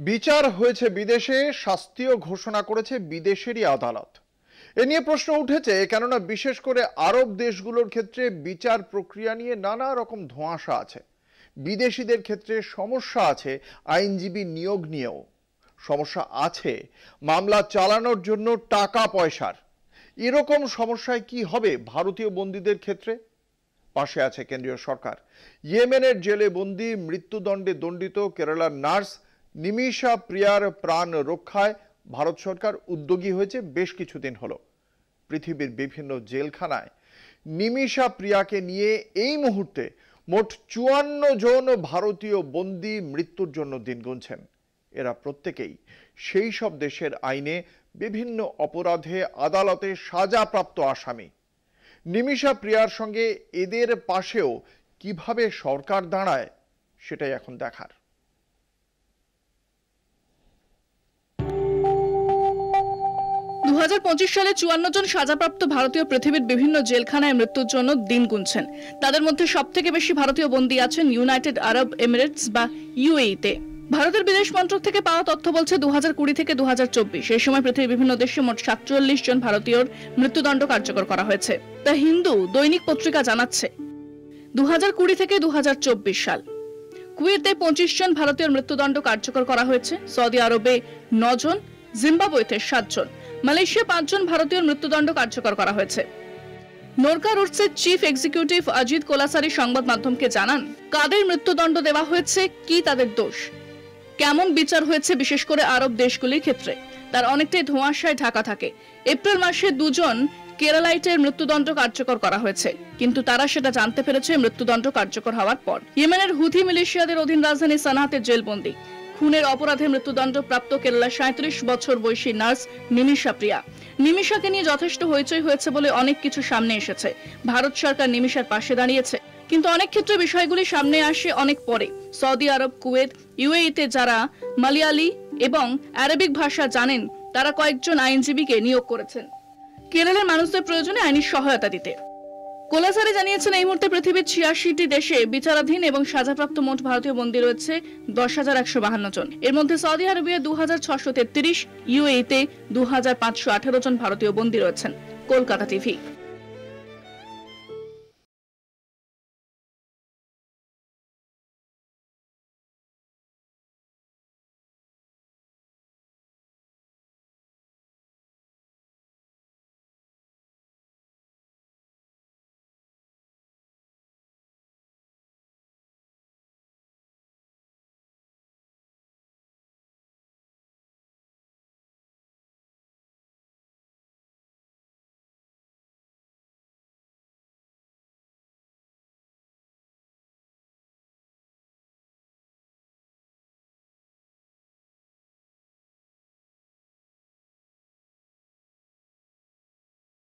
বিচার হয়েছে বিদেশে, শাস্তিও ঘোষণা করেছে বিদেশেরই আদালত। এ নিয়ে প্রশ্ন উঠেছে কেননা বিশেষ করে আরব দেশগুলোর ক্ষেত্রে বিচার প্রক্রিয়া নিয়ে নানা রকম ধোঁয়াশা আছে। বিদেশিদের ক্ষেত্রে সমস্যা আছে, আইনজীবী নিয়োগ নিয়েও সমস্যা আছে, মামলা চালানোর জন্য টাকা পয়সার। এরকম সমস্যায় কি হবে ভারতীয় বন্দীদের ক্ষেত্রে? পাশে আছে কেন্দ্রীয় সরকার। ইয়েমেনের জেলে বন্দী, মৃত্যুদণ্ডে দণ্ডিত কেরালার নার্স নিমিষা প্রিয়ার প্রাণ রক্ষায় ভারত সরকার উদ্যোগী হয়েছে বেশ কিছুদিন হলো। পৃথিবীর বিভিন্ন জেলখানায় নিমিষা প্রিয়াকে নিয়ে এই মুহূর্তে মোট 54 জন ভারতীয় বন্দী মৃত্যুর জন্য দিন গুনছেন। এরা প্রত্যেকেই সেই সব দেশের আইনে বিভিন্ন অপরাধে আদালতে সাজাপ্রাপ্ত আসামি। নিমিষা প্রিয়ার সঙ্গে এদের পাশেও কিভাবে সরকার দাঁড়ায় সেটাই এখন দেখার। সালে 54 জন সাজাপ্রাপ্ত ভারতীয় পৃথিবীর বিভিন্ন জেলখানায় মৃত্যুর জন্য দিন গুনছেন। তাদের মধ্যে সবথেকে বেশি ভারতীয় বন্দী আছেন ইউনাইটেড আরব এমিরেটস বা ইউএইতে। ভারতের বিদেশ মন্ত্রক থেকে পাওয়া তথ্য বলছে 2020 থেকে 2024 এই সময় পৃথিবীর বিভিন্ন দেশে মোট 47 জন ভারতীয়র মৃত্যুদণ্ড কার্যকর করা হয়েছে। দ্য হিন্দু দৈনিক পত্রিকা জানাচ্ছে 2020 থেকে 2024 সাল কুয়েতে 25 জন ভারতীয়র মৃত্যুদণ্ড কার্যকর করা হয়েছে। সৌদি আরবে 9 জন, জিম্বাবুয়েতে 7 জন, মালয়েশিয়া 5 জন ভারতীয় মৃত্যুদণ্ড কার্যকর করা হয়েছে। নোরকা রুটসের চিফ এক্সিকিউটিভ অজিত কোলাসারি সংবাদ মাধ্যমকে জানান, কাদের মৃত্যুদণ্ড দেওয়া হয়েছে, কি তাদের দোষ, কেমন বিচার হয়েছে বিশেষ করে আরব দেশগুলির ক্ষেত্রে, তার অনেকটাই ধোঁয়াশায় ঢাকা থাকে। এপ্রিল মাসে 2 জন কেরালাইটের মৃত্যুদণ্ড কার্যকর করা হয়েছে, কিন্তু তারা সেটা জানতে পেরেছে মৃত্যুদণ্ড কার্যকর হওয়ার পর। ইয়েমেনের হুথি মিলিশিয়াদের অধীন রাজধানী সানাতে জেলবন্দী খুনের অপরাধে মৃত্যুদণ্ড প্রাপ্ত কেরালার 37 বছর বয়সী নার্স নিমিষা প্রিয়া। নিমিষাকে নিয়ে যথেষ্ট হইচই হয়েছে বলে অনেক কিছু সামনে এসেছে। ভারত সরকার নিমিষার পাশে দাঁড়িয়েছে, কিন্তু অনেক ক্ষেত্রে বিষয়গুলি সামনে আসে অনেক পরে। সৌদি আরব, কুয়েত, ইউএইতে যারা মালয়ালি এবং আরবিক ভাষা জানেন তারা কয়েকজন আইনজীবীকে নিয়োগ করেছেন কেরালার মানুষদের প্রয়োজনে আইনি সহায়তা দিতে। কোলাসারি জানিয়েছেন, এই মুহূর্তে পৃথিবীর 86টি দেশে বিচারাধীন এবং সাজাপ্রাপ্ত মোট ভারতীয় বন্দী রয়েছে 10,152 জন। এর মধ্যে সৌদি আরবে 2633, ইউএইতে 2518 জন ভারতীয় বন্দী রয়েছেন। কলকাতা টিভি।